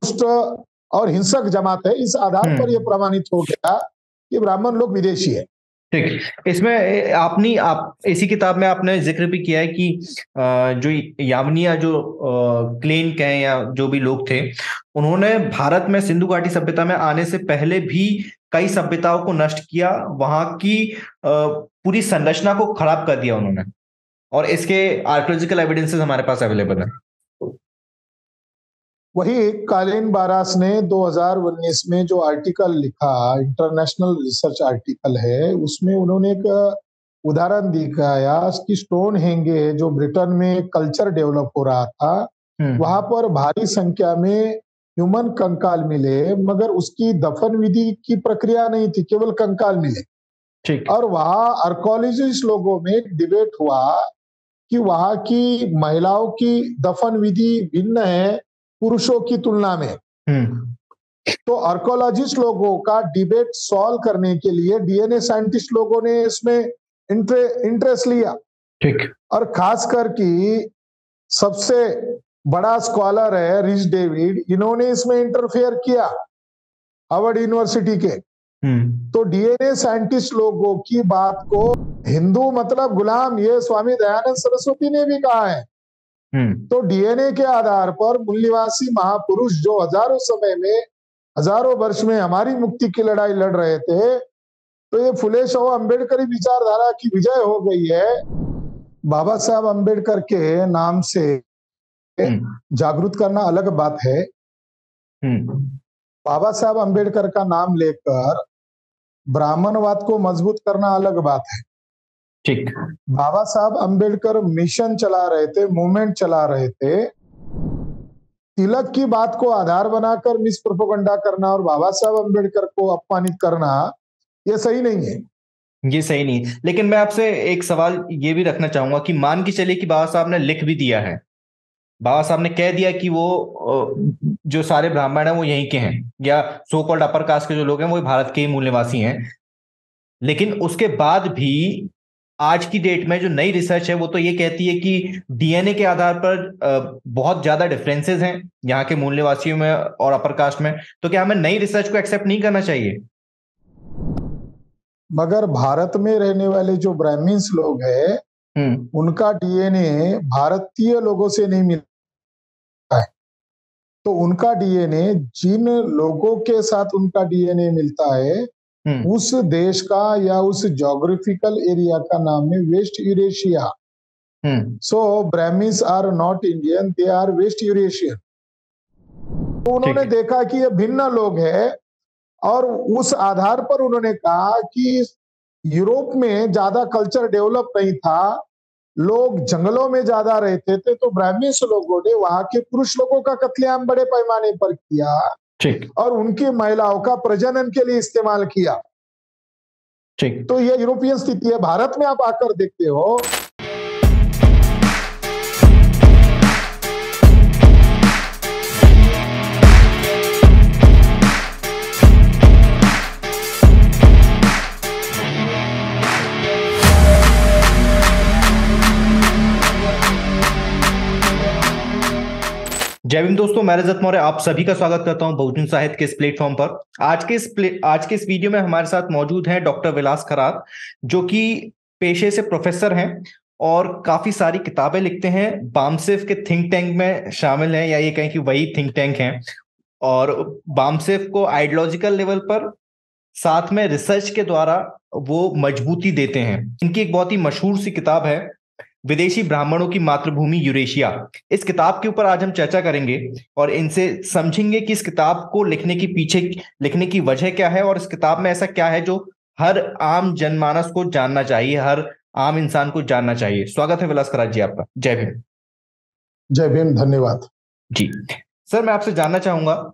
दुष्ट और हिंसक जमात है। इस आधार पर यह प्रमाणित हो गया कि ब्राह्मण लोग विदेशी है। ठीक, इसमें आप इसी किताब में आपने जिक्र भी किया है कि जो यावनिया जो क्लेन कहें या जो भी लोग थे, उन्होंने भारत में सिंधु घाटी सभ्यता में आने से पहले भी कई सभ्यताओं को नष्ट किया, वहां की पूरी संरचना को खराब कर दिया उन्होंने, और इसके आर्कियोलॉजिकल एविडेंसेस हमारे पास अवेलेबल है। वही कालीन बारास ने 2019 में जो आर्टिकल लिखा, इंटरनेशनल रिसर्च आर्टिकल है, उसमें उन्होंने एक उदाहरण दिखाया कि स्टोन हेंगे जो ब्रिटेन में कल्चर डेवलप हो रहा था, वहां पर भारी संख्या में ह्यूमन कंकाल मिले, मगर उसकी दफन विधि की प्रक्रिया नहीं थी, केवल कंकाल मिले। ठीक। और वहां आर्कोलॉजिस्ट लोगों में डिबेट हुआ कि वहां की महिलाओं की दफन विधि भिन्न है पुरुषों की तुलना में। तो आर्कोलॉजिस्ट लोगों का डिबेट सॉल्व करने के लिए डीएनए साइंटिस्ट लोगों ने इसमें इंटरेस्ट लिया। ठीक। और खासकर कि सबसे बड़ा स्कॉलर है रिच डेविड, इन्होंने इसमें इंटरफेयर किया, हार्वर्ड यूनिवर्सिटी के। तो डीएनए साइंटिस्ट लोगों की बात को हिंदू मतलब गुलाम, ये स्वामी दयानंद सरस्वती ने भी कहा है। तो डीएनए के आधार पर मूल्यवासी महापुरुष जो हजारों वर्ष में हमारी मुक्ति की लड़ाई लड़ रहे थे, तो ये फुले शव अंबेडकरी विचारधारा की विजय हो गई है। बाबा साहब अंबेडकर के नाम से जागरूक करना अलग बात है। बाबा साहब अंबेडकर का नाम लेकर ब्राह्मणवाद को मजबूत करना अलग बात है। ठीक। बाबा साहब अंबेडकर मिशन चला रहे थे, मूवमेंट चला रहे थे। तिलक की बात को आधार बनाकर मिस प्रोपेगेंडा करना और बाबा साहब अंबेडकर को अपमानित करना, ये सही नहीं है। ये सही नहीं, लेकिन मैं आपसे एक सवाल ये भी रखना चाहूंगा कि मान के चलिए कि बाबा साहब ने लिख भी दिया है, बाबा साहब ने कह दिया कि वो जो सारे ब्राह्मण हैं वो यहीं के हैं, या सो कॉल्ड अपर कास्ट के जो लोग हैं वो भारत के ही मूल निवासी हैं, लेकिन उसके बाद भी आज की डेट में जो नई रिसर्च है वो तो ये कहती है कि डीएनए के आधार पर बहुत ज्यादा डिफरेंसेस हैं यहाँ के मूल निवासियों में और अपर कास्ट में, तो क्या हमें नई रिसर्च को एक्सेप्ट नहीं करना चाहिए? मगर भारत में रहने वाले जो ब्राह्मण्स लोग हैं, उनका डीएनए भारतीय लोगों से नहीं मिलता है। तो उनका डीएनए जिन लोगों के साथ उनका डीएनए मिलता है, उस देश का या उस ज्योग्राफिकल एरिया का नाम है west Eurasia. So Brahmins are not Indian, they are west Eurasian. तो उन्होंने देखा कि ये भिन्न लोग हैं, और उस आधार पर उन्होंने कहा कि यूरोप में ज्यादा कल्चर डेवलप नहीं था, लोग जंगलों में ज्यादा रहते थे, तो ब्राह्मण्स लोगों ने वहां के पुरुष लोगों का कत्लेआम बड़े पैमाने पर किया। ठीक। और उनकी महिलाओं का प्रजनन के लिए इस्तेमाल किया। ठीक। तो ये यूरोपियन स्थिति है। भारत में आप आकर देखते हो, जय भीम दोस्तों, मैं रजत मौर्य आप सभी का स्वागत करता हूं बहुजन साहित्य के इस प्लेटफॉर्म पर। आज के इस वीडियो में हमारे साथ मौजूद हैं डॉक्टर विलास खरात, जो कि पेशे से प्रोफेसर हैं और काफी सारी किताबें लिखते हैं। बामसेफ के थिंक टैंक में शामिल हैं, या ये कहें कि वही थिंक टैंक हैं, और बामसेफ को आइडियोलॉजिकल लेवल पर साथ में रिसर्च के द्वारा वो मजबूती देते हैं। इनकी एक बहुत ही मशहूर सी किताब है विदेशी ब्राह्मणों की मातृभूमि यूरेशिया। इस किताब के ऊपर आज हम चर्चा करेंगे और इनसे समझेंगे कि इस किताब को लिखने की वजह क्या है, और इस किताब में ऐसा क्या है जो हर आम जनमानस को जानना चाहिए, हर आम इंसान को जानना चाहिए। स्वागत है विलास खरात जी आपका। जय भीम। जय भीम, धन्यवाद जी। सर, मैं आपसे जानना चाहूंगा,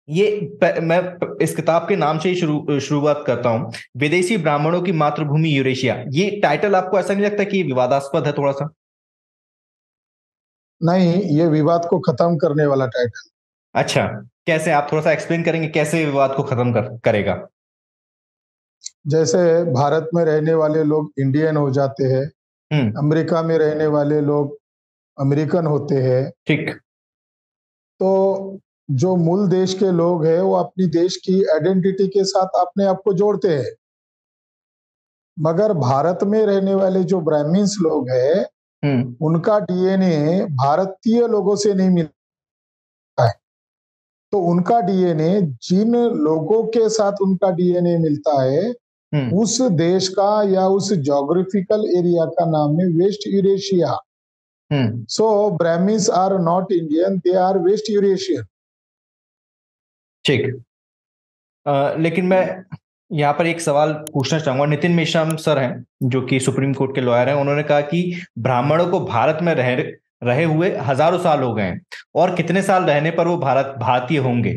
मैं इस किताब के नाम से ही शुरुआत करता हूं, विदेशी ब्राह्मणों की मातृभूमि यूरेशिया। ये टाइटल आपको ऐसा नहीं लगता कि विवादास्पद है थोड़ा सा? नहीं, ये विवाद को खत्म करने वाला टाइटल। अच्छा, कैसे? आप थोड़ा सा एक्सप्लेन करेंगे कैसे विवाद को खत्म करेगा? जैसे भारत में रहने वाले लोग इंडियन हो जाते हैं, अमेरिका में रहने वाले लोग अमेरिकन होते हैं। ठीक। तो जो मूल देश के लोग हैं वो अपनी देश की आइडेंटिटी के साथ अपने आप को जोड़ते हैं, मगर भारत में रहने वाले जो ब्राह्मण्स लोग हैं उनका डीएनए भारतीय लोगों से नहीं मिलता है। तो उनका डीएनए जिन लोगों के साथ उनका डीएनए मिलता है उस देश का या उस ज्योग्राफिकल एरिया का नाम है west Eurasia. So Brahmins are not Indian, they are west Eurasian. ठीक। लेकिन मैं यहाँ पर एक सवाल पूछना चाहूंगा। नितिन मेश्राम सर हैं जो कि सुप्रीम कोर्ट के लॉयर हैं, उन्होंने कहा कि ब्राह्मणों को भारत में रहे हुए हजारों साल हो गए हैं और कितने साल रहने पर वो भारतीय होंगे।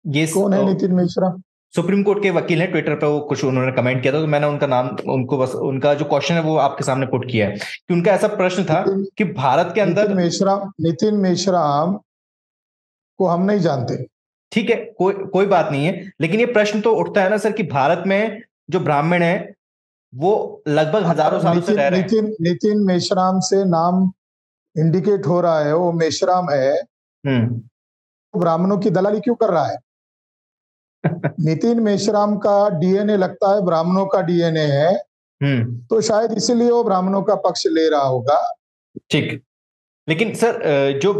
ये कौन है नितिन मिश्रा? सुप्रीम कोर्ट के वकील हैं, ट्विटर पर वो कुछ उन्होंने कमेंट किया था, तो मैंने उनका नाम उनको बस उनका जो क्वेश्चन है वो आपके सामने पुट किया है कि उनका ऐसा प्रश्न था कि भारत के अंदर नितिन मेश्राम को हम नहीं जानते। ठीक है, कोई बात नहीं है, लेकिन ये प्रश्न तो उठता है ना सर कि भारत में जो ब्राह्मण है वो लगभग हजारों सालों से रह रहे हैं। नितिन मेश्राम से नाम इंडिकेट हो रहा है, वो मेश्राम है, ब्राह्मणों की दलाली क्यों कर रहा है? नितिन मेश्राम का डीएनए लगता है ब्राह्मणों का डीएनए है, तो शायद इसीलिए वो ब्राह्मणों का पक्ष ले रहा होगा। ठीक, लेकिन सर जो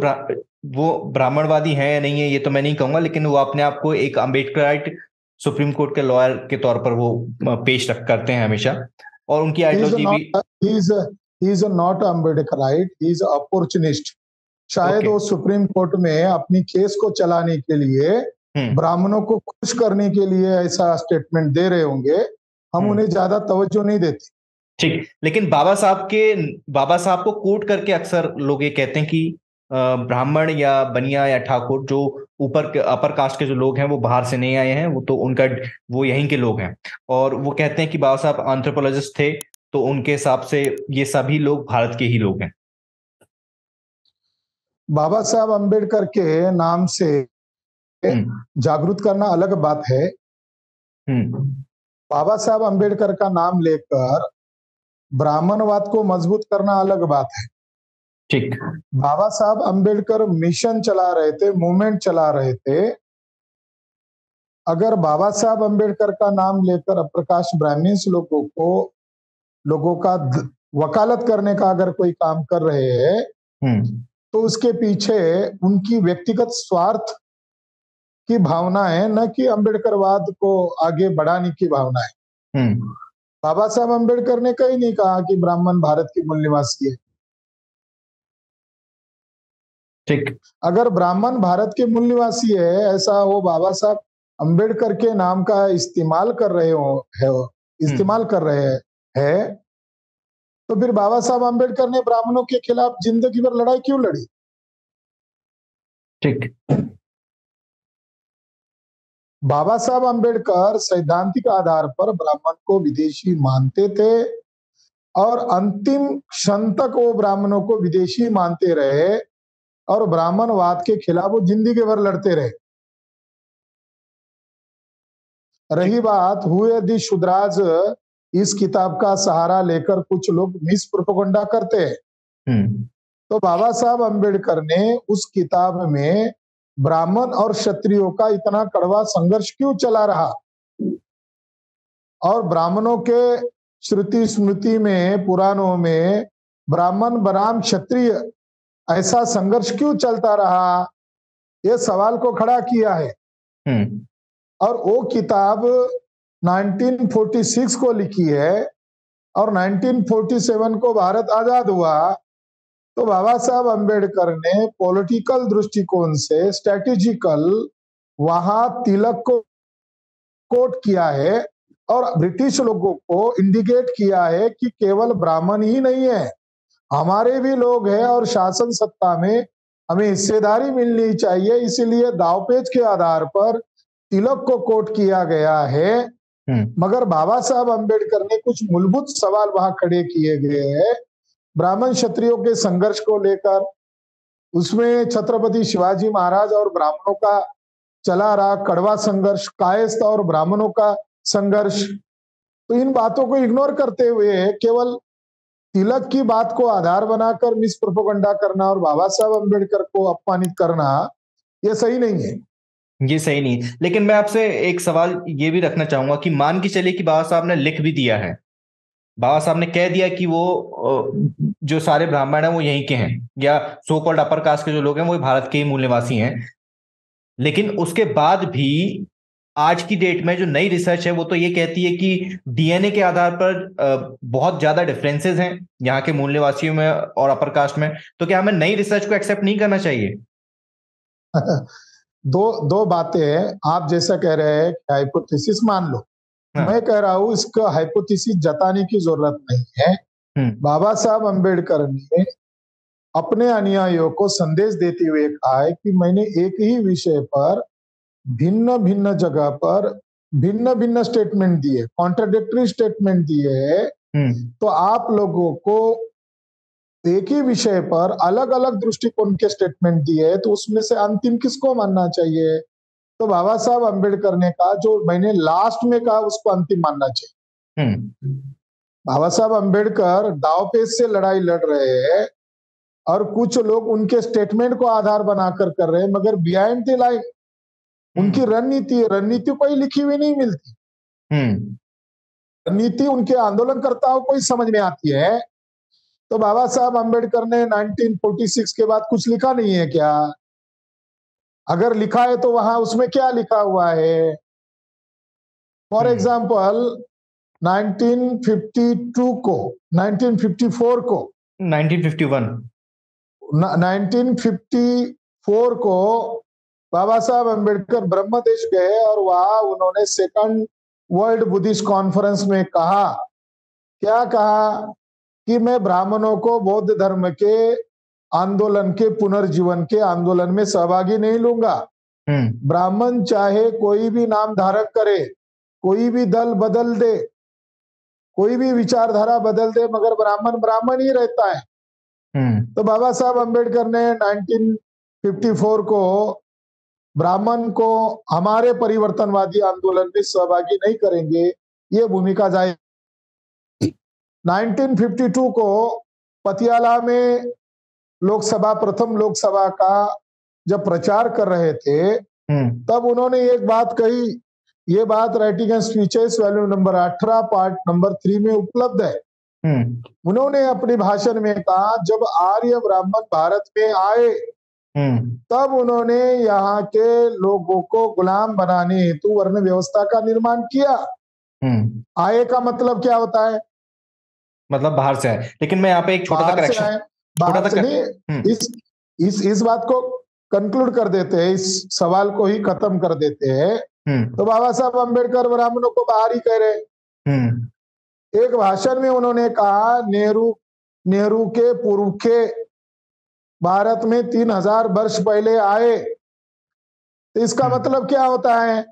वो ब्राह्मणवादी है या नहीं है ये तो मैं नहीं कहूंगा, लेकिन वो अपने आप को एक अम्बेडकराइट सुप्रीम कोर्ट के लॉयर के तौर पर वो पेश करते हैं हमेशा, और उनकी आइडियोलॉजी भी he is not Ambedkarite, he is opportunist. शायद वो सुप्रीम कोर्ट में अपनी केस को चलाने के लिए ब्राह्मणों को खुश करने के लिए ऐसा स्टेटमेंट दे रहे होंगे, हम उन्हें ज्यादा तवज्जो नहीं देते। ठीक, लेकिन बाबा साहब को कोट करके अक्सर लोग ये कहते हैं कि ब्राह्मण या बनिया या ठाकुर जो ऊपर के अपर कास्ट के जो लोग हैं वो बाहर से नहीं आए हैं, वो तो वो यहीं के लोग हैं, और वो कहते हैं कि बाबा साहब एंथ्रोपोलॉजिस्ट थे, तो उनके हिसाब से ये सभी लोग भारत के ही लोग हैं। बाबा साहब अम्बेडकर के नाम से जागरूक करना अलग बात है। बाबा साहब अम्बेडकर का नाम लेकर ब्राह्मणवाद को मजबूत करना अलग बात है। ठीक, बाबा साहब अम्बेडकर मिशन चला रहे थे, मूवमेंट चला रहे थे। अगर बाबा साहब अम्बेडकर का नाम लेकर अप्रकाश ब्राह्मण्स लोगों का वकालत करने का अगर कोई काम कर रहे हैं तो उसके पीछे उनकी व्यक्तिगत स्वार्थ की भावना है, न कि अम्बेडकरवाद को आगे बढ़ाने की भावना है। बाबा साहब अम्बेडकर ने कहीं नहीं कहा कि ब्राह्मण भारत के मूल निवासी है। ठीक, अगर ब्राह्मण भारत के मूल निवासी है, ऐसा वो बाबा साहब अम्बेडकर के नाम का इस्तेमाल कर रहे हैं, तो फिर बाबा साहब अम्बेडकर ने ब्राह्मणों के खिलाफ जिंदगी भर लड़ाई क्यों लड़ी? ठीक, बाबा साहब अम्बेडकर सैद्धांतिक आधार पर ब्राह्मण को विदेशी मानते थे और अंतिम क्षण तक वो ब्राह्मणों को विदेशी मानते रहे और ब्राह्मणवाद के खिलाफ वो जिंदगी भर लड़ते रहे। रही बात हुए दी शुद्राज, इस किताब का सहारा लेकर कुछ लोग मिस प्रोपेगेंडा करते हैं। तो बाबा साहब अम्बेडकर ने उस किताब में ब्राह्मण और क्षत्रियों का इतना कड़वा संघर्ष क्यों चला रहा और ब्राह्मणों के श्रुति स्मृति में, पुराणों में ब्राह्मण बनाम क्षत्रिय ऐसा संघर्ष क्यों चलता रहा, ये सवाल को खड़ा किया है। और वो किताब 1946 को लिखी है और 1947 को भारत आजाद हुआ, तो बाबा साहब अम्बेडकर ने पॉलिटिकल दृष्टिकोण से स्ट्रेटेजिकल वहां तिलक को कोट किया है और ब्रिटिश लोगों को इंडिकेट किया है कि केवल ब्राह्मण ही नहीं है, हमारे भी लोग हैं और शासन सत्ता में हमें हिस्सेदारी मिलनी चाहिए। इसीलिए दावपेच के आधार पर तिलक को कोट किया गया है। मगर बाबा साहब अम्बेडकर ने कुछ मूलभूत सवाल वहां खड़े किए गए हैं ब्राह्मण क्षत्रियों के संघर्ष को लेकर। उसमें छत्रपति शिवाजी महाराज और ब्राह्मणों का चला रहा कड़वा संघर्ष, कायस्थ और ब्राह्मणों का संघर्ष, तो इन बातों को इग्नोर करते हुए केवल तिलक की बात को आधार बनाकर मिस प्रोपेगेंडा करना और बाबा साहब अम्बेडकर को अपमानित करना, ये सही नहीं है। ये सही नहीं, लेकिन मैं आपसे एक सवाल ये भी रखना चाहूंगा कि मान के चलिए कि बाबा साहब ने लिख भी दिया है, बाबा साहब ने कह दिया कि वो जो सारे ब्राह्मण हैं वो यहीं के हैं, या सो कॉल्ड अपर कास्ट के जो लोग हैं वो भारत के ही मूल निवासी हैं, लेकिन उसके बाद भी आज की डेट में जो नई रिसर्च है वो तो ये कहती है कि डीएनए के आधार पर बहुत ज्यादा डिफरेंसेस हैं यहाँ के मूल निवासियों में और अपर कास्ट में, तो क्या हमें नई रिसर्च को एक्सेप्ट नहीं करना चाहिए? दो दो बातें हैं। आप जैसा कह रहे हैं हाइपोथेसिस मान लो, हाँ। मैं कह रहा हूं इसका हाइपोथेसिस जताने की जरूरत नहीं है। बाबा साहब अंबेडकर ने अपने अनुयायियों को संदेश देते हुए कहा है कि मैंने एक ही विषय पर भिन्न भिन्न जगह पर भिन्न भिन्न स्टेटमेंट दिए, कॉन्ट्राडिक्टरी स्टेटमेंट दिए है, तो आप लोगों को एक ही विषय पर अलग अलग दृष्टिकोण के स्टेटमेंट दिए, तो उसमें से अंतिम किसको मानना चाहिए? तो बाबा साहब अंबेडकर ने कहा जो मैंने लास्ट में कहा उसको अंतिम मानना चाहिए। बाबा साहब अंबेडकर दांवपेच से लड़ाई लड़ रहे हैं और कुछ लोग उनके स्टेटमेंट को आधार बनाकर कर रहे हैं, मगर बिहाइंड द लाइन उनकी रणनीति कोई लिखी हुई नहीं मिलती। रणनीति उनके आंदोलनकर्ताओं को ही समझ में आती है। तो बाबा साहब अंबेडकर ने 1946 के बाद कुछ लिखा नहीं है क्या? अगर लिखा है तो वहां उसमें क्या लिखा हुआ है? फॉर एग्जाम्पल 1952 को, 1954 को, 1954 को बाबा साहब अंबेडकर ब्रह्मदेश गए और वहां उन्होंने सेकंड वर्ल्ड बुद्धिस्ट कॉन्फ्रेंस में कहा, क्या कहा कि मैं ब्राह्मणों को बौद्ध धर्म के आंदोलन के पुनर्जीवन के आंदोलन में सहभागी नहीं लूंगा। ब्राह्मण चाहे कोई भी नाम धारण करे, कोई भी दल बदल दे, कोई भी विचारधारा बदल दे, मगर ब्राह्मण ब्राह्मण ही रहता है। तो बाबा साहब अंबेडकर ने 1954 को ब्राह्मण को हमारे परिवर्तनवादी आंदोलन में सहभागी नहीं करेंगे ये भूमिका जाहिर। 1952 को पटियाला में लोकसभा, प्रथम लोकसभा का जब प्रचार कर रहे थे, तब उन्होंने एक बात कही, ये बात writing and speeches volume number 18 part number 3 में उपलब्ध है। उन्होंने अपने भाषण में कहा जब आर्य ब्राह्मण भारत में आए तब उन्होंने यहाँ के लोगों को गुलाम बनाने हेतु वर्ण व्यवस्था का निर्माण किया। आए का मतलब क्या होता है? मतलब बाहर से आए। लेकिन मैं यहाँ पे एक छोटा सा करेक्शन, बाहर से नहीं, इस बात को कंक्लूड कर देते हैं, इस सवाल को ही खत्म कर देते हैं। तो बाबा साहब अंबेडकर ब्राह्मणों को बाहर ही कह रहे। एक भाषण में उन्होंने कहा नेहरू के पुरखे भारत में 3000 वर्ष पहले आए। तो इसका मतलब क्या होता है?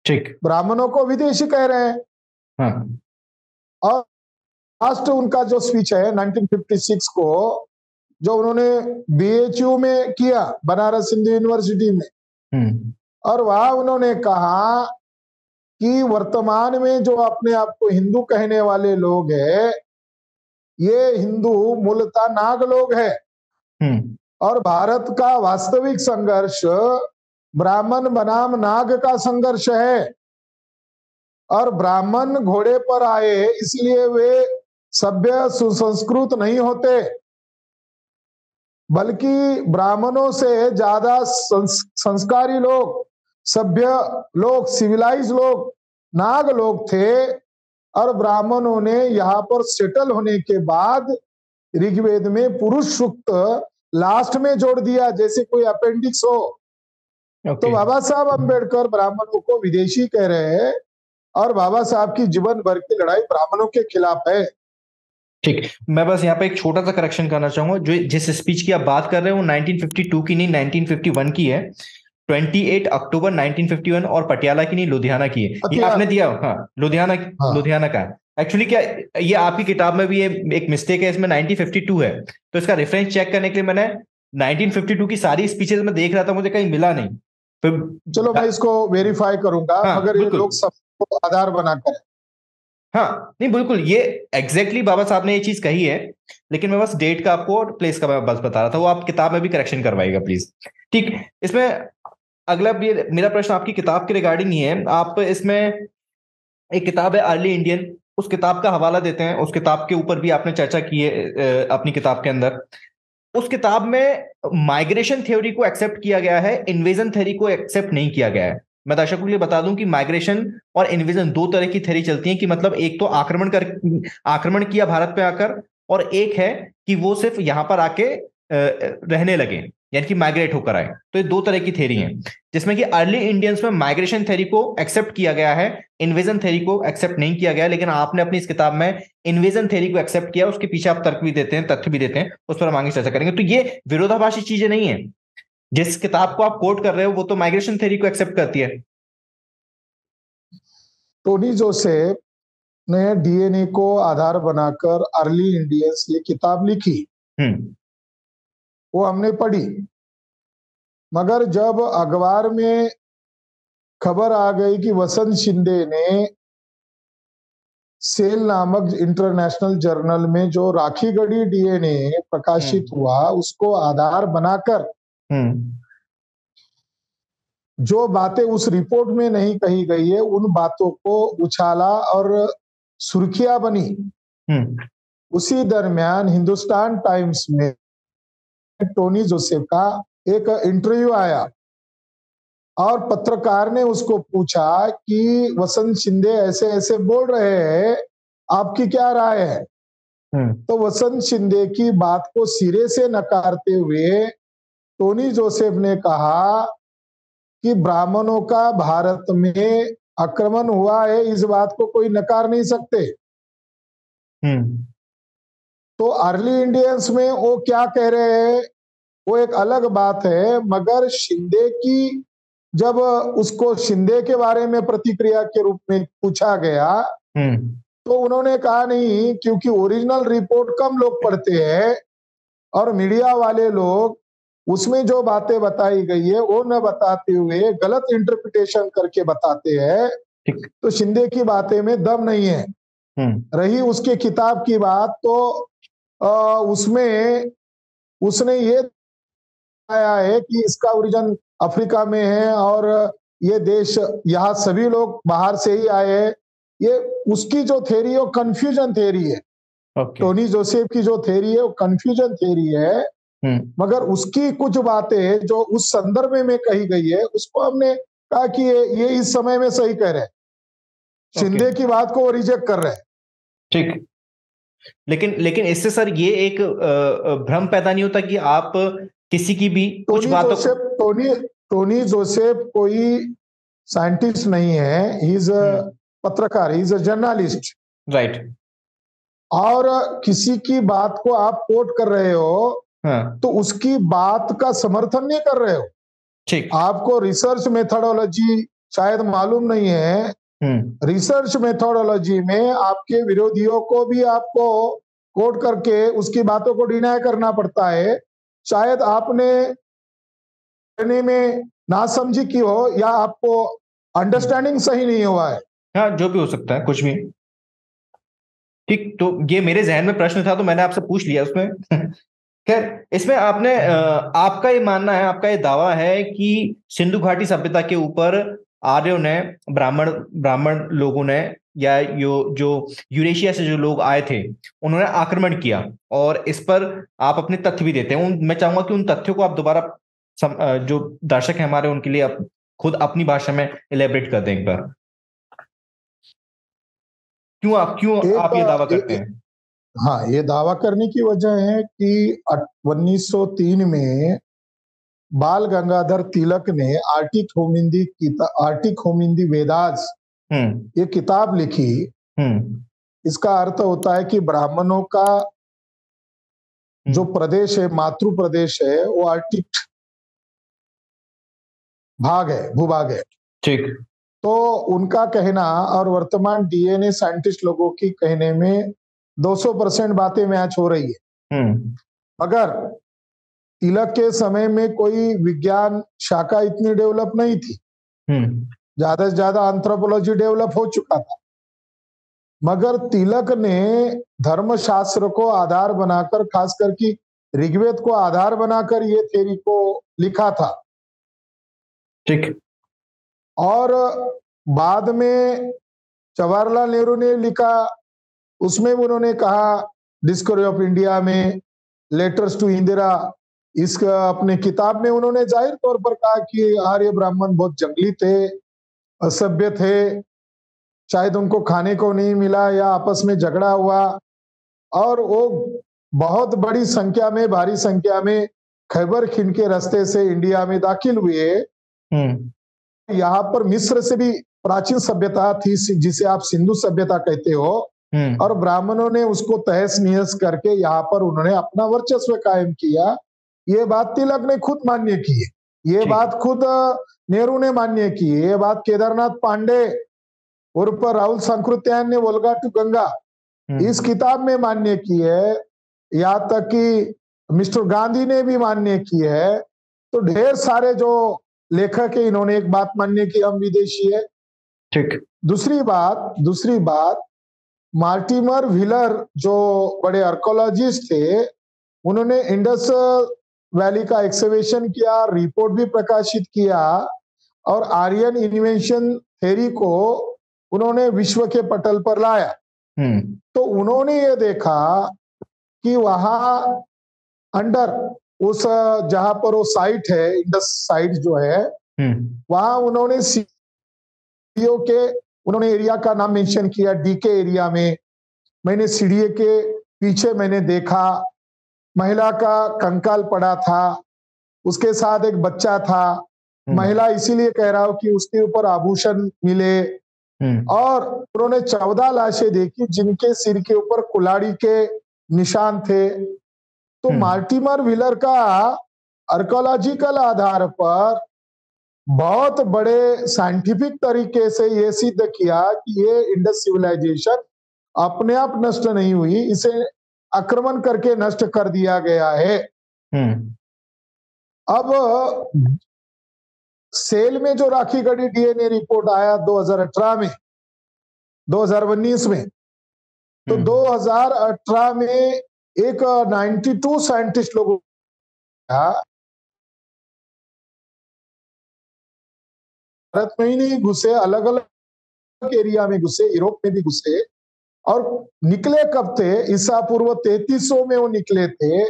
ठीक, ब्राह्मणों को विदेशी कह रहे हैं। और लास्ट उनका जो स्पीच है 1956 को, जो उन्होंने बीएचयू में किया, बनारस हिंदू यूनिवर्सिटी में, और वहां उन्होंने कहा कि वर्तमान में जो अपने आप को हिंदू कहने वाले लोग हैं, ये हिंदू मूलतः नाग लोग हैं, और भारत का वास्तविक संघर्ष ब्राह्मण बनाम नाग का संघर्ष है। और ब्राह्मण घोड़े पर आए इसलिए वे सभ्य सुसंस्कृत नहीं होते, बल्कि ब्राह्मणों से ज्यादा संस्कारी लोग, सभ्य लोग, सिविलाइज लोग नाग लोग थे। और ब्राह्मणों ने यहाँ पर सेटल होने के बाद ऋग्वेद में पुरुष सूक्त लास्ट में जोड़ दिया, जैसे कोई अपेंडिक्स हो। तो बाबा साहब अंबेडकर ब्राह्मणों को विदेशी कह रहे हैं और बाबा साहब की जीवन भर की लड़ाई ब्राह्मणों के खिलाफ है। ठीक, मैं बस यहाँ पे एक छोटा सा करेक्शन करना चाहूंगा। जो जिस स्पीच की आप बात कर रहे हैं वो 1952 की नहीं 1951 की है, 28 अक्टूबर 1951, और पटियाला की नहीं लुधियाना की है। ये आपने दिया, हाँ लुधियाना का है। एक्चुअली क्या ये आपकी किताब में भी एक मिस्टेक है, इसमें 1952 है, तो इसका रेफरेंस चेक करने के लिए मैंने 1952 की सारी स्पीचेस में देख रहा था, मुझे कहीं मिला नहीं। फिर चलो मैं इसको वेरीफाई करूंगा, मगर ये लोग सबको आधार बनाकर। हाँ नहीं बिल्कुल, ये एग्जैक्टली बाबा साहब ने ये चीज कही है, लेकिन मैं बस डेट का आपको और प्लेस का मैं बस बता रहा था, वो आप किताब में भी करेक्शन करवाइएगा प्लीज। ठीक। इसमें अगला ये मेरा प्रश्न आपकी किताब के रिगार्डिंग ही है। आप इसमें एक किताब है अर्ली इंडियन, उस किताब का हवाला देते हैं, उस किताब के ऊपर भी आपने चर्चा की है अपनी किताब के अंदर। उस किताब में माइग्रेशन थ्योरी को एक्सेप्ट किया गया है, इन्वेजन थ्योरी को एक्सेप्ट नहीं किया गया है। मैं दर्शकों के लिए बता दूं कि माइग्रेशन और इन्वेजन दो तरह की थ्योरी चलती है, कि मतलब एक तो आक्रमण किया भारत पे आकर, और एक है कि वो सिर्फ यहां पर आके रहने लगे, यानी कि माइग्रेट होकर आए। तो ये दो तरह की थ्योरी हैं, जिसमें कि अर्ली इंडियंस में माइग्रेशन थ्योरी को एक्सेप्ट किया गया है, इन्वेजन थ्योरी को एक्सेप्ट नहीं किया गया। लेकिन आपने अपनी इस किताब में इन्वेजन थ्योरी को एक्सेप्ट किया, उसके पीछे आप तर्क भी देते हैं, तथ्य भी देते हैं, उस पर हम आगे चर्चा करेंगे। तो ये विरोधाभासी चीजें नहीं है। जिस किताब को आप कोट कर रहे हो वो तो माइग्रेशन थ्योरी को एक्सेप्ट करती है। टोनी जोसेफ ने डीएनए को आधार बनाकर अर्ली इंडियंस ये किताब लिखी, वो हमने पढ़ी। मगर जब अखबार में खबर आ गई कि वसंत शिंदे ने सेल नामक इंटरनेशनल जर्नल में जो राखीगढ़ी डीएनए प्रकाशित हुआ, उसको आधार बनाकर जो बातें उस रिपोर्ट में नहीं कही गई है, उन बातों को उछाला और सुर्खियां बनी। उसी दरमियान हिंदुस्तान टाइम्स में टोनी जोसेफ का एक इंटरव्यू आया और पत्रकार ने उसको पूछा कि वसंत शिंदे ऐसे ऐसे बोल रहे हैं, आपकी क्या राय है? तो वसंत शिंदे की बात को सिरे से नकारते हुए टोनी जोसेफ ने कहा कि ब्राह्मणों का भारत में आक्रमण हुआ है, इस बात को कोई नकार नहीं सकते। तो अर्ली इंडियंस में वो क्या कह रहे हैं वो एक अलग बात है, मगर शिंदे की जब उसको शिंदे के बारे में प्रतिक्रिया के रूप में पूछा गया तो उन्होंने कहा नहीं, क्योंकि ओरिजिनल रिपोर्ट कम लोग पढ़ते हैं और मीडिया वाले लोग उसमें जो बातें बताई गई है वो न बताते हुए गलत इंटरप्रिटेशन करके बताते हैं। तो शिंदे की बातें में दम नहीं है। रही उसके किताब की बात, तो उसमें उसने ये आया है कि इसका ओरिजिन अफ्रीका में है और ये देश, यहाँ सभी लोग बाहर से ही आए हैं। ये उसकी जो थ्योरी है वो कंफ्यूजन थ्योरी है। टोनी जोसेफ की जो थ्योरी है वो कंफ्यूजन थ्योरी है। मगर उसकी कुछ बातें जो उस संदर्भ में कही गई है उसको हमने कहा कि ये इस समय में सही कह रहे हैं। शिंदे की बात को वो रिजेक्ट कर रहे हैं। ठीक। लेकिन इससे सर ये एक भ्रम पैदा नहीं होता कि आप किसी की भी कुछ बातों टोनी जोसेफ कोई साइंटिस्ट नहीं है, ही इज पत्रकार, he is a journalist, right. और किसी की बात को आप कोट कर रहे हो तो उसकी बात का समर्थन नहीं कर रहे हो। ठीक। आपको रिसर्च मेथोडोलॉजी शायद मालूम नहीं है। रिसर्च मेथोडोलॉजी में आपके विरोधियों को भी आपको कोट करके उसकी बातों को डिनाय करना पड़ता है। शायद आपने करने में नासमझी की हो या आपको अंडरस्टैंडिंग सही नहीं हुआ है। हाँ, जो भी हो सकता है, कुछ भी। ठीक, तो ये मेरे जहन में प्रश्न था तो मैंने आपसे पूछ लिया उसमें। खैर, इसमें आपने आपका ये मानना है, आपका ये दावा है कि सिंधु घाटी सभ्यता के ऊपर आर्यों ने, ब्राह्मण लोगों ने, या जो यूरेशिया से जो लोग आए थे उन्होंने आक्रमण किया, और इस पर आप अपने तथ्य भी देते हैं। मैं चाहूंगा कि उन तथ्यों को आप दोबारा जो दर्शक हैं हमारे उनके लिए आप खुद अपनी भाषा में इलेबरेट कर दें एक बार। क्यों आप ये दावा करते हैं? हाँ, ये दावा करने की वजह है कि 1903 में बाल गंगाधर तिलक ने आर्टिक होमिंदी वेदास ये किताब लिखी। इसका अर्थ होता है कि ब्राह्मणों का जो प्रदेश है, मातृ प्रदेश है, वो आर्टिक भाग है, भूभाग है। ठीक। तो उनका कहना और वर्तमान डीएनए साइंटिस्ट लोगों की कहने में 200% बातें मैच हो रही है। मगर तिलक के समय में कोई विज्ञान शाखा इतनी डेवलप नहीं थी। ज्यादा से ज्यादा एंथ्रोपोलॉजी डेवलप हो चुका था। मगर तिलक ने धर्मशास्त्र को आधार बनाकर, खासकर की ऋग्वेद को आधार बनाकर ये थ्योरी को लिखा था। ठीक। और बाद में जवाहरलाल नेहरू ने लिखा, उसमें उन्होंने कहा डिस्कवरी ऑफ इंडिया में, लेटर्स टू इंदिरा, इस अपने किताब में उन्होंने जाहिर तौर पर कहा कि आर्य ब्राह्मण बहुत जंगली थे, असभ्य थे, शायद उनको खाने को नहीं मिला या आपस में झगड़ा हुआ, और वो बहुत बड़ी संख्या में, भारी संख्या में खैबर खिंड के रास्ते से इंडिया में दाखिल हुए। यहाँ पर मिस्र से भी प्राचीन सभ्यता थी जिसे आप सिंधु सभ्यता कहते हो, और ब्राह्मणों ने उसको तहस नहस करके यहाँ पर उन्होंने अपना वर्चस्व कायम किया। ये बात तिलक ने खुद मान्य की है, ये बात खुद नेहरू ने मान्य की है, ये बात केदारनाथ पांडे उर्फ राहुल सांकृत्यायन ने वोल्गा टू गंगा इस किताब में मान्य की है, यहाँ तक कि मिस्टर गांधी ने भी मान्य की है। तो ढेर सारे जो लेखक है, इन्होंने एक बात मान्य की, हम विदेशी है। ठीक। दूसरी बात मार्टिमर व्हीलर जो बड़े आर्कोलॉजिस्ट थे, उन्होंने इंडस वैली का एक्सकवेशन किया, रिपोर्ट भी प्रकाशित किया, और आर्यन इन्वेंशन थ्योरी को उन्होंने विश्व के पटल पर लाया। तो उन्होंने ये देखा कि वहां अंडर उस जहां पर वो साइट है, इंडस साइट जो है, वहां उन्होंने सीडीओ के उन्होंने एरिया का नाम मेंशन किया, डीके एरिया में। मैंने सीडीए के पीछे मैंने देखा महिला का कंकाल पड़ा था, उसके साथ एक बच्चा था। महिला इसीलिए कह रहा हूं कि उसके ऊपर आभूषण मिले, और उन्होंने 14 लाशें देखी जिनके सिर के ऊपर कुल्हाड़ी के निशान थे। तो मार्टिमर व्हीलर का आर्कोलॉजिकल आधार पर बहुत बड़े साइंटिफिक तरीके से यह सिद्ध किया कि ये इंडस सिविलाइजेशन अपने आप नष्ट नहीं हुई, इसे आक्रमण करके नष्ट कर दिया गया है। अब सेल में जो राखी गढ़ी डीएनए रिपोर्ट आया 2018 में, 2019 में, तो 2018 में एक 92 साइंटिस्ट लोगों भारत में ही नहीं घुसे, अलग अलग एरिया में घुसे, यूरोप में भी घुसे, और निकले कब थे? ईसा पूर्व 3300 में वो निकले थे,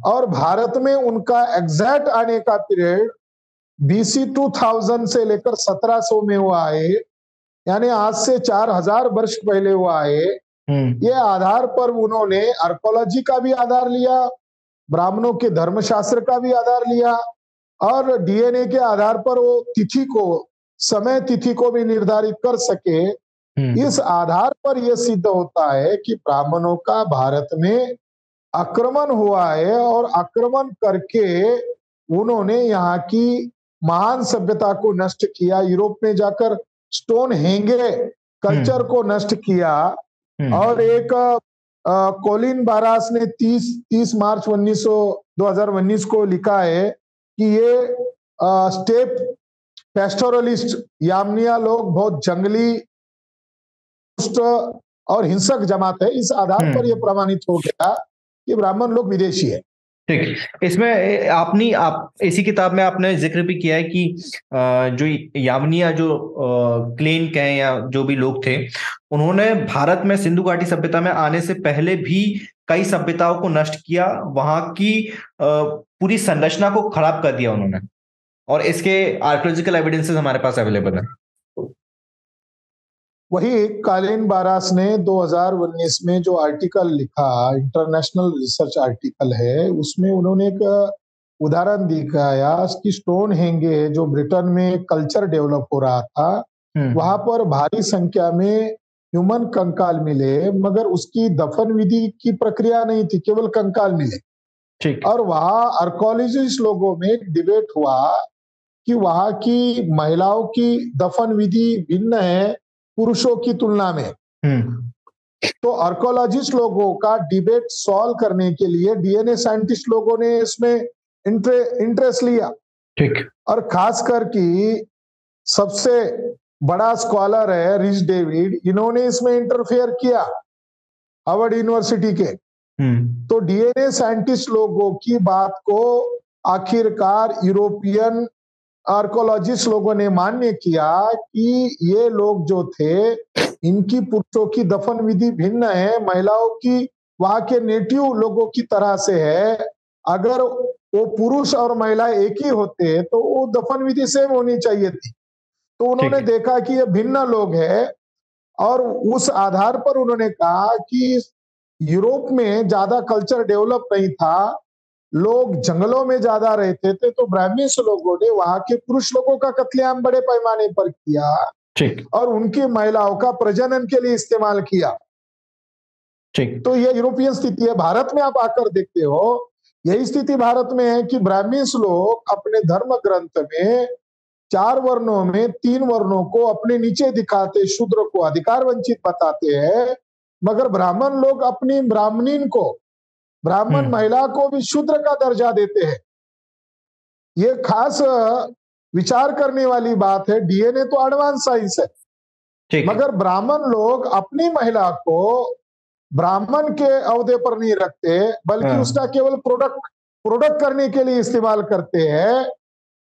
और भारत में उनका एग्जैक्ट आने का पीरियड बीसी 2000 से लेकर 1700 में वो आए, यानी आज से 4000 वर्ष पहले वो आए। ये आधार पर उन्होंने आर्कोलॉजी का भी आधार लिया, ब्राह्मणों के धर्मशास्त्र का भी आधार लिया, और डीएनए के आधार पर वो तिथि को, समय तिथि को भी निर्धारित कर सके। इस आधार पर यह सिद्ध होता है कि ब्राह्मणों का भारत में आक्रमण हुआ है, और आक्रमण करके उन्होंने यहाँ की महान सभ्यता को नष्ट किया, यूरोप में जाकर स्टोन हेंगे कल्चर को नष्ट किया। और एक कोलिन बारास ने 30 मार्च 2019 को लिखा है कि ये स्टेप पेस्टोरलिस्ट यामनिया लोग बहुत जंगली और हिंसक जमात है। इस आधार पर यह प्रमाणित हो गया कि ब्राह्मण लोग विदेशी है। ठीक। इसमें आप इसी किताब में आपने जिक्र भी किया है कि जो यावनिया जो क्लेन कहें या जो भी लोग थे, उन्होंने भारत में सिंधु घाटी सभ्यता में आने से पहले भी कई सभ्यताओं को नष्ट किया, वहां की पूरी संरचना को खराब कर दिया उन्होंने, और इसके आर्कियोलॉजिकल एविडेंसेस हमारे पास अवेलेबल है। वही कालिन बारास ने 2019 में जो आर्टिकल लिखा, इंटरनेशनल रिसर्च आर्टिकल है, उसमें उन्होंने एक उदाहरण दिखाया कि स्टोन हेंगे जो ब्रिटेन में कल्चर डेवलप हो रहा था, वहां पर भारी संख्या में ह्यूमन कंकाल मिले, मगर उसकी दफन विधि की प्रक्रिया नहीं थी, केवल कंकाल मिले। ठीक। और वहां आर्कोलॉजिस्ट लोगों में डिबेट हुआ कि वहां की महिलाओं की दफन विधि भिन्न है पुरुषों की तुलना में। तो आर्कोलॉजिस्ट लोगों का डिबेट सॉल्व करने के लिए डीएनए साइंटिस्ट लोगों ने इसमें इंटरेस्ट लिया। ठीक। और खासकर की सबसे बड़ा स्कॉलर है रिच डेविड, इन्होंने इसमें इंटरफेयर किया हार्वर्ड यूनिवर्सिटी के। तो डीएनए साइंटिस्ट लोगों की बात को आखिरकार यूरोपियन आर्कोलॉजिस्ट लोगों ने मान्य किया कि ये लोग जो थे, इनकी पुरुषों की दफन विधि भिन्न है, महिलाओं की वहां के नेटिव लोगों की तरह से है। अगर वो पुरुष और महिला एक ही होते तो वो दफन विधि सेम होनी चाहिए थी। तो उन्होंने देखा कि ये भिन्न लोग हैं, और उस आधार पर उन्होंने कहा कि यूरोप में ज्यादा कल्चर डेवलप नहीं था, लोग जंगलों में ज्यादा रहते थे, तो ब्राह्मण्स लोगों ने वहां के पुरुष लोगों का कत्लेआम बड़े पैमाने पर किया और उनकी महिलाओं का प्रजनन के लिए इस्तेमाल किया। तो यह यूरोपियन स्थिति है। भारत में आप आकर देखते हो, यही स्थिति भारत में है कि ब्राह्मण्स लोग अपने धर्म ग्रंथ में 4 वर्णों में 3 वर्णों को अपने नीचे दिखाते, शूद्र को अधिकार वंचित बताते हैं, मगर ब्राह्मण लोग अपनी ब्राह्मणीन को, ब्राह्मण महिला को भी शूद्र का दर्जा देते हैं। ये खास विचार करने वाली बात है। डीएनए तो एडवांस साइंस है, मगर ब्राह्मण लोग अपनी महिला को ब्राह्मण के अहदे पर नहीं रखते, बल्कि उसका केवल प्रोडक्ट करने के लिए इस्तेमाल करते हैं।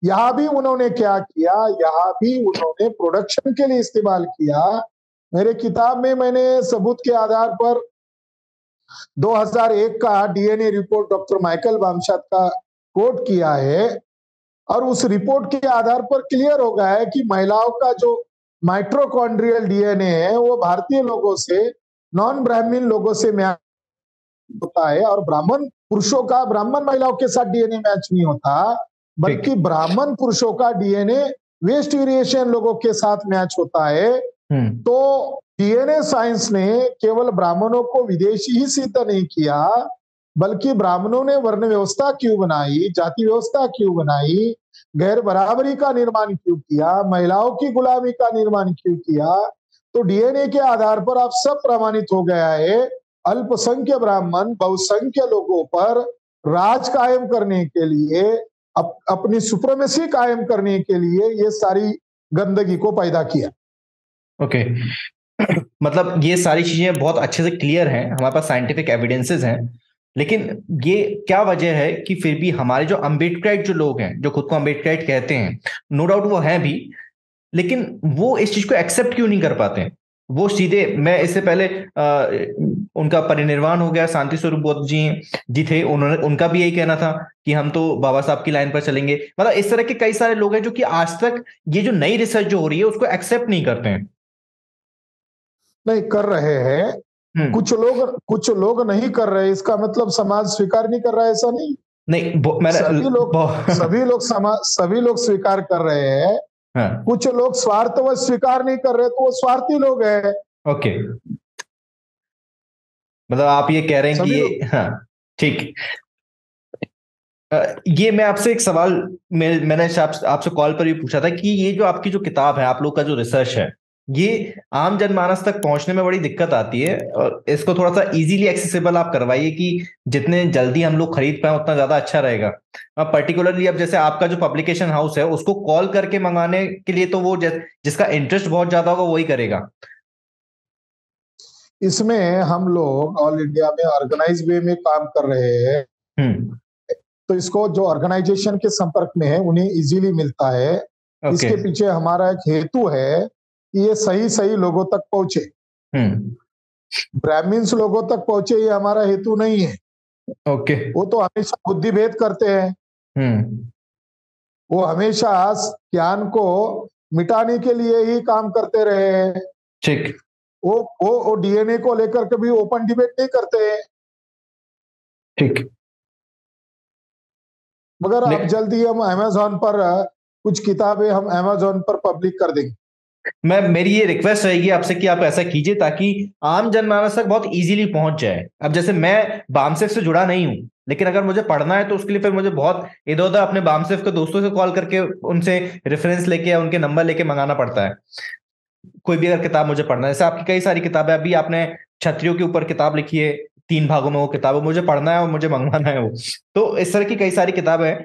यहां भी उन्होंने क्या किया, यहां भी उन्होंने प्रोडक्शन के लिए इस्तेमाल किया। मेरे किताब में मैंने सबूत के आधार पर 2001 का डीएनए रिपोर्ट डॉक्टर माइकल बामशात का कोट किया है, और उस रिपोर्ट के आधार पर क्लियर हो गया है कि महिलाओं का जो माइटोकॉन्ड्रियल डीएनए है वो भारतीय लोगों से, नॉन ब्राह्मण लोगों से मैच होता है, और ब्राह्मण पुरुषों का ब्राह्मण महिलाओं के साथ डीएनए मैच नहीं होता, बल्कि ब्राह्मण पुरुषों का डीएनए वेस्ट यूरेशियन लोगों के साथ मैच होता है। तो डीएनए साइंस ने केवल ब्राह्मणों को विदेशी ही सिद्ध नहीं किया, बल्कि ब्राह्मणों ने वर्ण व्यवस्था क्यों बनाई, जाति व्यवस्था क्यों बनाई, गैर बराबरी का निर्माण क्यों किया, महिलाओं की गुलामी का निर्माण क्यों किया। तो डीएनए के आधार पर आप सब प्रमाणित हो गया है। अल्पसंख्य ब्राह्मण बहुसंख्य लोगों पर राज कायम करने के लिए, अपनी सुप्रीमेसी कायम करने के लिए ये सारी गंदगी को पैदा किया। ओके मतलब ये सारी चीजें बहुत अच्छे से क्लियर हैं, हमारे पास साइंटिफिक एविडेंसेस हैं, लेकिन ये क्या वजह है कि फिर भी हमारे जो अम्बेडकराइट जो लोग हैं, जो खुद को अम्बेडकराइट कहते हैं, नो डाउट वो हैं भी, लेकिन वो इस चीज को एक्सेप्ट क्यों नहीं कर पाते हैं? वो सीधे, मैं इससे पहले उनका परिनिर्वाण हो गया, शांति स्वरूप बौद्ध जी थे, उन्होंने, उनका भी यही कहना था कि हम तो बाबा साहब की लाइन पर चलेंगे। मतलब इस तरह के कई सारे लोग हैं जो कि आज तक ये जो नई रिसर्च जो हो रही है उसको एक्सेप्ट नहीं करते हैं। नहीं कर रहे हैं, कुछ लोग नहीं कर रहे, इसका मतलब समाज स्वीकार नहीं कर रहा है, ऐसा नहीं। सभी लोग स्वीकार कर रहे हैं। हाँ। कुछ लोग स्वार्थवश स्वीकार नहीं कर रहे, तो वो स्वार्थी लोग हैं। ओके, मतलब आप ये कह रहे हैं कि ये, हाँ ठीक। ये मैं आपसे एक सवाल, मैंने आपसे कॉल पर भी पूछा था कि ये जो आपकी जो किताब है, आप लोग का जो रिसर्च है, ये आम जनमानस तक पहुंचने में बड़ी दिक्कत आती है, और इसको थोड़ा सा इजीली एक्सेसिबल आप करवाइए कि जितने जल्दी हम लोग खरीद पाए उतना ज्यादा अच्छा रहेगा। अब पर्टिकुलरली अब जैसे आपका जो पब्लिकेशन हाउस है, उसको कॉल करके मंगाने के लिए तो वो जिसका इंटरेस्ट बहुत ज्यादा होगा वही करेगा। इसमें हम लोग ऑल इंडिया में ऑर्गेनाइज वे में काम कर रहे हैं, तो इसको जो ऑर्गेनाइजेशन के संपर्क में है उन्हें इजीली मिलता है। इसके पीछे हमारा एक हेतु है कि ये सही लोगों तक पहुंचे, ब्राह्मण्स लोगों तक पहुंचे, ये हमारा हेतु नहीं है। वो तो हमेशा बुद्धि भेद करते हैं, वो हमेशा ज्ञान को मिटाने के लिए ही काम करते रहे हैं। ठीक, वो डीएनए को लेकर कभी ओपन डिबेट नहीं करते। ठीक, मगर अब जल्दी हम अमेज़न पर कुछ किताबें हम अमेज़न पर पब्लिक कर देंगे। मेरी ये रिक्वेस्ट रहेगी आपसे कि आप ऐसा कीजिए ताकि आम जनमानस तक बहुत इजीली पहुंच जाए। अब जैसे मैं बामसेफ से जुड़ा नहीं हूं, लेकिन अगर मुझे पढ़ना है तो उसके लिए फिर मुझे बहुत इधर उधर अपने बामसेफ के दोस्तों से कॉल करके उनसे रेफरेंस लेके या उनके नंबर लेके मंगाना पड़ता है। कोई भी अगर किताब मुझे पढ़ना है, जैसे आपकी कई सारी किताबें, अभी आपने क्षत्रियों के ऊपर किताब लिखी है, 3 भागों में वो किताब, मुझे पढ़ना है और मुझे मंगवाना है वो, तो इस तरह की कई सारी किताबें हैं।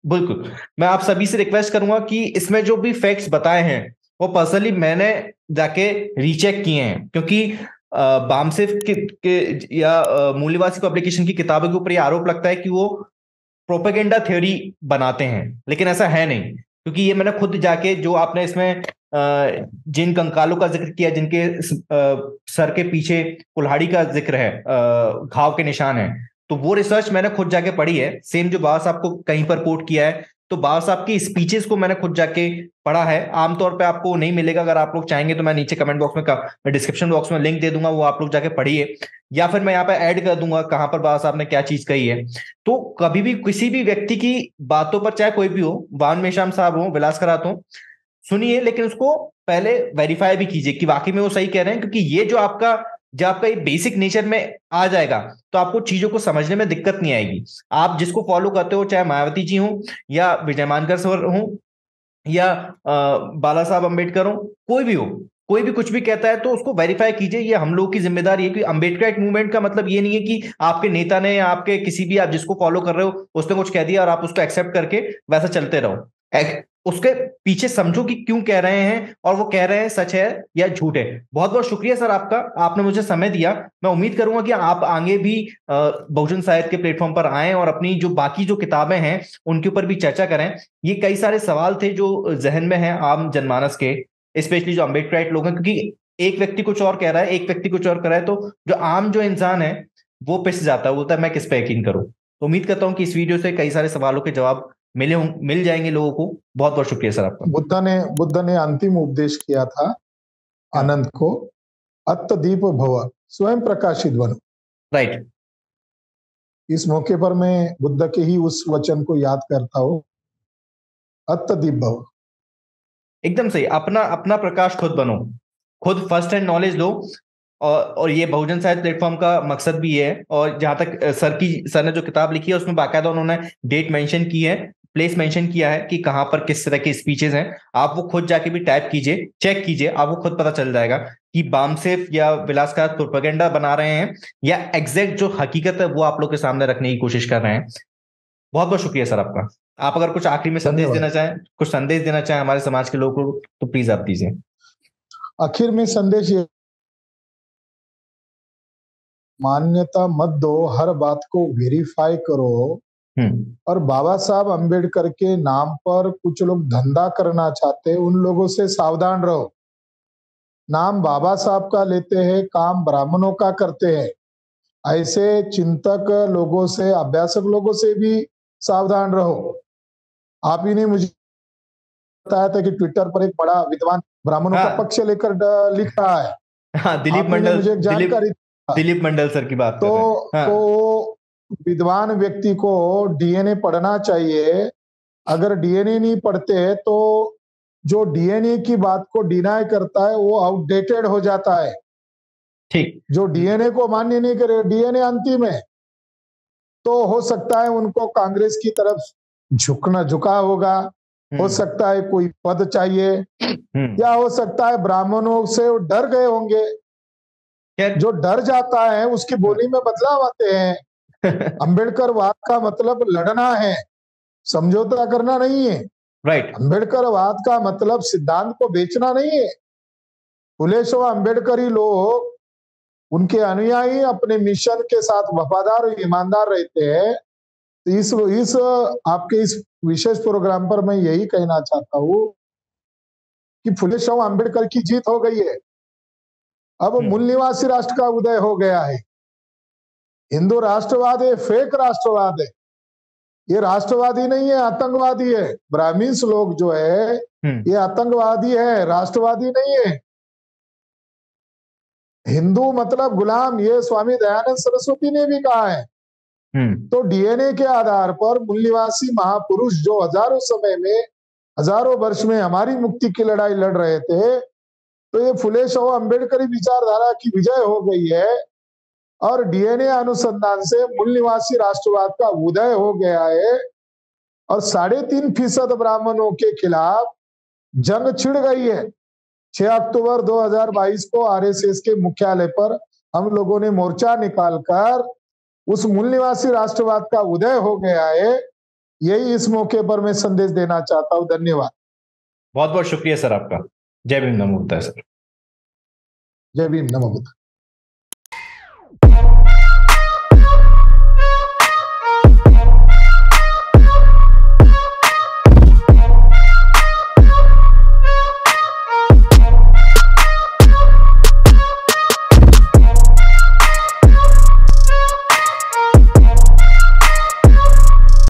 बिल्कुल, मैं आप सभी से रिक्वेस्ट करूंगा कि इसमें जो भी फैक्ट्स बताए हैं वो पर्सनली मैंने जाके रीचेक किए हैं, क्योंकि बामसेफ के या मूल्यवासी पब्लिकेशन की किताबों के ऊपर ये आरोप लगता है कि वो प्रोपेगेंडा थ्योरी बनाते हैं, लेकिन ऐसा है नहीं। क्योंकि ये मैंने खुद जाके, जो आपने इसमें जिन कंकालों का जिक्र किया, जिनके सर के पीछे कुल्हाड़ी का जिक्र है, घाव के निशान है, तो वो रिसर्च मैंने खुद जाके पढ़ी है। सेम जो बाबा साहब को कहीं पर कोट किया है, तो बाबा साहब की स्पीचेस को मैंने खुद जाके पढ़ा है। आमतौर पे आपको नहीं मिलेगा, अगर आप लोग चाहेंगे तो मैं नीचे कमेंट बॉक्स में, डिस्क्रिप्शन बॉक्स में लिंक दे दूंगा, वो आप लोग जाके पढ़िए, या फिर मैं यहाँ पे ऐड कर दूंगा कहां पर बाबा साहब ने क्या चीज कही है। तो कभी भी किसी भी व्यक्ति की बातों पर, चाहे कोई भी हो, वान मेश्राम साहब हो, विलास करात हो, सुनिए, लेकिन उसको पहले वेरीफाई भी कीजिए कि वाकई में वो सही कह रहे हैं। क्योंकि ये जब आपका ये बेसिक नेचर में आ जाएगा, तो आपको चीजों को समझने में दिक्कत नहीं आएगी। आप जिसको फॉलो करते हो, चाहे मायावती जी हो या विजय मानकर सर हो या बाला साहब अम्बेडकर हो, कोई भी हो, कोई भी कुछ भी कहता है, तो उसको वेरीफाई कीजिए। ये हम लोग की जिम्मेदारी है कि अम्बेडकर मूवमेंट का मतलब ये नहीं है कि आपके नेता ने या आपके किसी भी, आप जिसको फॉलो कर रहे हो, उसने कुछ कह दिया और आप उसको एक्सेप्ट करके वैसा चलते रहो। उसके पीछे समझो कि क्यों कह रहे हैं, और वो कह रहे हैं सच है या झूठ है। बहुत बहुत शुक्रिया सर आपका, आपने मुझे समय दिया। मैं उम्मीद करूंगा कि आप आगे भी बहुजन साहित्य के प्लेटफॉर्म पर आएं और अपनी जो बाकी जो किताबें हैं उनके ऊपर भी चर्चा करें। ये कई सारे सवाल थे जो जहन में हैं आम जनमानस के, स्पेशली जो अम्बेडकराइट लोग हैं, क्योंकि एक व्यक्ति कुछ और कह रहा है, एक व्यक्ति कुछ और कर रहा है, तो जो आम जो इंसान है वो पिस जाता है, बोलता है मैं किस पे यकीन करूं। तो उम्मीद करता हूं कि इस वीडियो से कई सारे सवालों के जवाब मिल जाएंगे लोगों को। बहुत बहुत शुक्रिया सर आपका। बुद्ध ने अंतिम उपदेश किया था आनंद को, अत्तदीप भव, स्वयं प्रकाशित बनो। राइट। इस मौके पर मैं बुद्ध के ही उस वचन को याद करता हूँ, अत्तदीप भव। एकदम सही, अपना अपना प्रकाश खुद बनो, खुद फर्स्ट हैंड नॉलेज लो। और ये बहुजन साहित्य प्लेटफॉर्म का मकसद भी है। और जहां तक सर ने जो किताब लिखी है उसमें बाकायदा उन्होंने डेट मेंशन की है, प्लेस मेंशन किया है कि कहां पर किस तरह के स्पीचेस हैं। आप वो खुद जाके भी टाइप कीजिए, चेक कीजिए, आपको खुद पता चल जाएगा कि बामसेफ या विलास का प्रोपेगेंडा बना रहे हैं या एग्जैक्ट जो हकीकत है वो आप लोग के सामने रखने की कोशिश कर रहे हैं। बहुत बहुत शुक्रिया सर आपका। आप अगर कुछ आखिरी में संदेश देना चाहें, कुछ संदेश देना चाहें हमारे समाज के लोगों को, तो प्लीज आप दीजिए। आखिर में संदेश ये, मान्यता मत दो, हर बात को वेरीफाई करो। और बाबा साहब अंबेडकर के नाम पर कुछ लोग धंधा करना चाहते हैं, उन लोगों से सावधान रहो। नाम बाबा साहब का लेते हैं, काम ब्राह्मणों का करते हैं। ऐसे चिंतक लोगों से, अभ्यासक लोगों से भी सावधान रहो। आप ही ने मुझे बताया था कि ट्विटर पर एक बड़ा विद्वान ब्राह्मणों का पक्ष लेकर लिख रहा है। हाँ, दिलीप मंडल, मुझे एक जानकारी दिलीप मंडल सर की बात कर रहे हैं। तो विद्वान व्यक्ति को डीएनए पढ़ना चाहिए। अगर डीएनए नहीं पढ़ते तो जो डीएनए की बात को डिनाई करता है वो आउटडेटेड हो जाता है। ठीक, जो डीएनए को मान्य नहीं करे, डीएनए अंतिम है, तो हो सकता है उनको कांग्रेस की तरफ झुका होगा, हो सकता है कोई पद चाहिए, या हो सकता है ब्राह्मणों से डर गए होंगे। जो डर जाता है उसकी बोली में बदलाव आते हैं। अंबेडकर वाद का मतलब लड़ना है, समझौता करना नहीं है। राइट। अंबेडकर वाद का मतलब सिद्धांत को बेचना नहीं है। फुले शाह अंबेडकरी लोग, उनके अनुयायी अपने मिशन के साथ वफादार और ईमानदार रहते हैं। तो इस आपके इस विशेष प्रोग्राम पर मैं यही कहना चाहता हूँ कि फुले शाह अंबेडकर की जीत हो गई है। अब मूल निवासी राष्ट्र का उदय हो गया है। हिंदू राष्ट्रवाद है, फेक राष्ट्रवाद है। ये राष्ट्रवादी नहीं है, आतंकवादी है। ब्राह्मण्स लोग जो है ये आतंकवादी है, राष्ट्रवादी नहीं है। हिंदू मतलब गुलाम, ये स्वामी दयानंद सरस्वती ने भी कहा है। तो डीएनए के आधार पर मूल निवासी महापुरुष जो हजारों समय में, हजारों वर्ष में हमारी मुक्ति की लड़ाई लड़ रहे थे, तो ये फुले शाह अंबेडकरी विचारधारा की विजय हो गई है। और डीएनए अनुसंधान से मूल निवासी राष्ट्रवाद का उदय हो गया है। और 3.5% ब्राह्मणों के खिलाफ जंग छिड़ गई है। 6 अक्टूबर 2022 को आरएसएस के मुख्यालय पर हम लोगों ने मोर्चा निकालकर उस मूल निवासी राष्ट्रवाद का उदय हो गया है। यही इस मौके पर मैं संदेश देना चाहता हूं। धन्यवाद। बहुत बहुत शुक्रिया सर आपका। जय भीम, नमो बुद्धाय सर। जय भीम, नमो बुद्धाय।